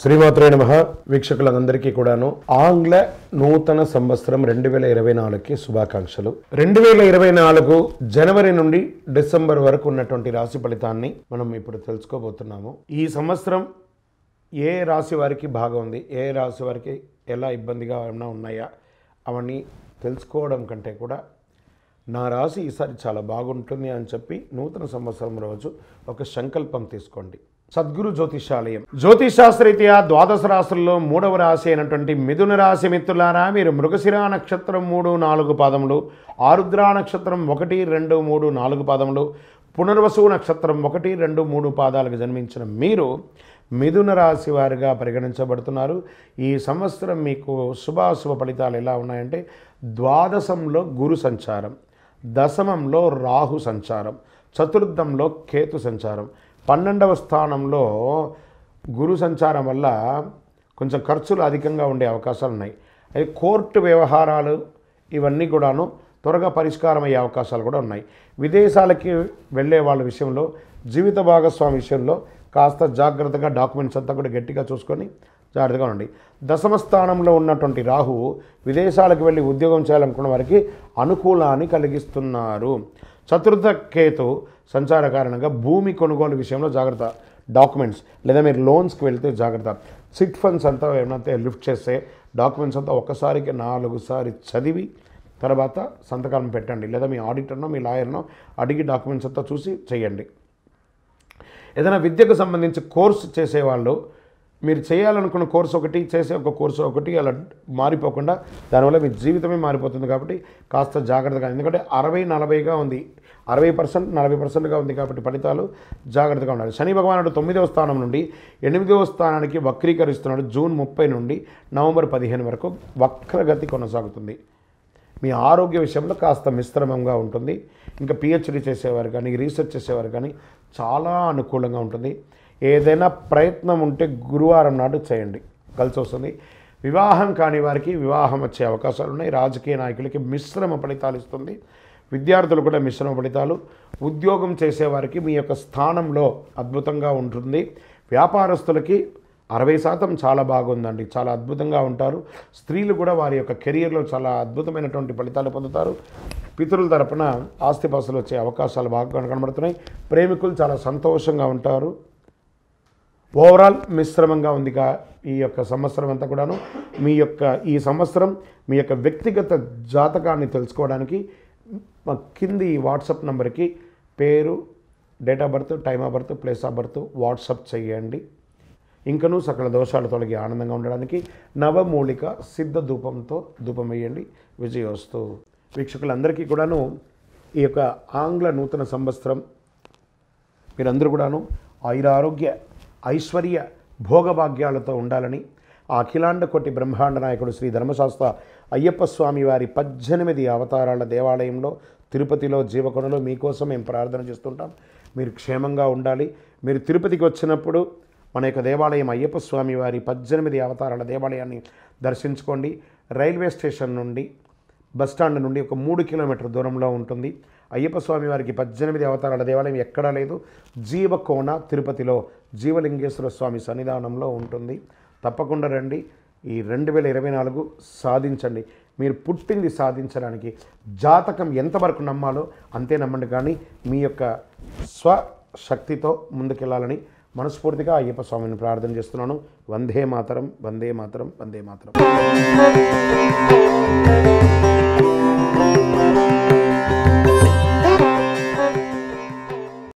శ్రీమాత్రే నమః. వీక్షకులందరికీ కూడాను ఆంగ్ల నూతన సంవత్సరం 2024కి శుభాకాంక్షలు. 2024 జనవరి నుండి డిసెంబర్ వరకు ఉన్నటువంటి రాశి ఫలితాన్ని మనం ఇప్పుడు తెలుసుకోబోతున్నాము. ఈ సంవత్సరం ఏ రాశి వారికి బాగా ఉంది, ఏ రాశి వారికి ఎలా ఇబ్బందిగా ఏమైనా ఉన్నాయా అవన్నీ తెలుసుకోవడం కంటే కూడా నా రాశి ఈసారి చాలా బాగుంటుంది అని చెప్పి నూతన సంవత్సరం రోజు ఒక సంకల్పం తీసుకోండి. సద్గురు జ్యోతిషాలయం జ్యోతిషాస్త్రరీత్యా ద్వాదశ రాశుల్లో 3వ రాశి అయినటువంటి మిథున రాశి మిత్రులారా, మీరు మృగశిర నక్షత్రం 3, 4 పాదములు, ఆరుద్ర నక్షత్రం 1, 2, 3, 4 పాదములు, పునర్వసు నక్షత్రం 1, 2, 3 పాదాలకు జన్మించిన మీరు మిథున రాశి వారిగా పరిగణించబడుతున్నారు. ఈ సంవత్సరం మీకు శుభాశుభ ఫలితాలు ఎలా ఉన్నాయంటే, ద్వాదశంలో గురు సంచారం, దశమంలో రాహు సంచారం, చతుర్థంలో కేతు సంచారం, 12వ స్థానంలో గురు సంచారం వల్ల కొంచెం ఖర్చులు అధికంగా ఉండే అవకాశాలు ఉన్నాయి. అయితే కోర్టు వ్యవహారాలు ఇవన్నీ కూడాను త్వరగా పరిష్కారం అయ్యే అవకాశాలు కూడా ఉన్నాయి. విదేశాలకి వెళ్ళే వాళ్ళ విషయంలో, జీవిత భాగస్వామి విషయంలో కాస్త జాగ్రత్తగా డాక్యుమెంట్స్ అంతా కూడా గట్టిగా చూసుకొని జాగ్రత్తగా ఉండండి. దశమ స్థానంలో ఉన్నటువంటి రాహు విదేశాలకు వెళ్ళి ఉద్యోగం చేయాలనుకున్న వారికి అనుకూలాన్ని కలిగిస్తున్నారు. చతుర్థ కేతు సంచార కారణంగా భూమి కొనుగోలు విషయంలో జాగ్రత్త, డాక్యుమెంట్స్ లేదా మీరు లోన్స్కి వెళ్తే జాగ్రత్త. సిట్ ఫండ్స్ అంతా ఏమైనా లిఫ్ట్ చేస్తే డాక్యుమెంట్స్ అంతా ఒక్కసారికి 4 సారి చదివి తర్వాత సంతకాలను పెట్టండి, లేదా మీ ఆడిటర్నో మీ లాయర్నో అడిగి డాక్యుమెంట్స్ అంతా చూసి చేయండి. ఏదైనా విద్యకు సంబంధించి కోర్సు చేసేవాళ్ళు, మీరు చేయాలనుకున్న కోర్సు ఒకటి, చేసే ఒక కోర్సు ఒకటి అలా మారిపోకుండా దానివల్ల మీ జీవితమే మారిపోతుంది. కాబట్టి కాస్త జాగ్రత్తగా, ఎందుకంటే 60-40గా ఉంది, 60% 40%గా ఉంది కాబట్టి ఫలితాలు జాగ్రత్తగా ఉండాలి. శని భగవానుడు 9వ స్థానం నుండి 8వ స్థానానికి వక్రీకరిస్తున్నాడు. జూన్ 30 నుండి నవంబర్ 15 వరకు వక్రగతి కొనసాగుతుంది. మీ ఆరోగ్య విషయంలో కాస్త మిశ్రమంగా ఉంటుంది. ఇంకా పిహెచ్డి చేసేవారు కానీ, రీసెర్చ్ చేసేవారు కానీ చాలా అనుకూలంగా ఉంటుంది. ఏదైనా ప్రయత్నం ఉంటే గురువారం నాడు చేయండి, కలిసి వస్తుంది. వివాహం కాని వారికి వివాహం వచ్చే అవకాశాలు ఉన్నాయి. రాజకీయ నాయకులకి మిశ్రమ ఫలితాలు ఇస్తుంది. విద్యార్థులు కూడా మిశ్రమ ఫలితాలు. ఉద్యోగం చేసేవారికి మీ యొక్క స్థానంలో అద్భుతంగా ఉంటుంది. వ్యాపారస్తులకి 60% చాలా బాగుందండి, చాలా అద్భుతంగా ఉంటారు. స్త్రీలు కూడా వారి యొక్క కెరియర్లో చాలా అద్భుతమైనటువంటి ఫలితాలు పొందుతారు. పితరుల తరపున ఆస్తిపాస్తులు వచ్చే అవకాశాలు బాగా కనబడుతున్నాయి. ప్రేమికులు చాలా సంతోషంగా ఉంటారు. ఓవరాల్ మిశ్రమంగా ఉంది ఈ యొక్క సంవత్సరం అంతా కూడాను. ఈ సంవత్సరం మీ యొక్క వ్యక్తిగత జాతకాన్ని తెలుసుకోవడానికి కింది వాట్సాప్ నెంబర్కి పేరు, date of birth, time of birth, place of birth WhatsApp చేయండి. ఇంకనూ సకల దోషాలు తొలగి ఆనందంగా ఉండడానికి నవమూలిక సిద్ధ ధూపంతో ధూపం వేయండి. విజయోస్తు. వీక్షకులందరికీ కూడాను ఈ యొక్క ఆంగ్ల నూతన సంవత్సరం మీరందరూ కూడాను ఆయురారోగ్య ఐశ్వర్య భోగభాగ్యాలతో ఉండాలని ఆ అఖిలాండ కోటి బ్రహ్మాండ నాయకుడు శ్రీ ధర్మశాస్త్ర అయ్యప్ప స్వామి వారి 18 అవతారాల దేవాలయంలో తిరుపతిలో జీవకొండలో మీకోసం మేము ప్రార్థన చేస్తుంటాం. మీరు క్షేమంగా ఉండాలి. మీరు తిరుపతికి వచ్చినప్పుడు మన యొక్క దేవాలయం అయ్యప్ప స్వామి వారి 18 అవతారాల దేవాలయాన్ని దర్శించుకోండి. రైల్వే స్టేషన్ నుండి, బస్టాండ్ నుండి ఒక 3 కిలోమీటర్ల దూరంలో ఉంటుంది. అయ్యప్ప స్వామి వారికి 18 అవతారాల దేవాలయం ఎక్కడా లేదు. జీవకోన తిరుపతిలో జీవలింగేశ్వర స్వామి సన్నిధానంలో ఉంటుంది. తప్పకుండా రండి. ఈ 2024 సాధించండి. మీరు పుట్టింది సాధించడానికి. జాతకం ఎంతవరకు నమ్మాలో అంతే నమ్మండి, కానీ మీ యొక్క స్వశక్తితో ముందుకెళ్ళాలని మనస్ఫూర్తిగా అయ్యప్ప స్వామిని ప్రార్థన చేస్తున్నాను. వందే మాతరం, వందే మాతరం, వందే మాతరం.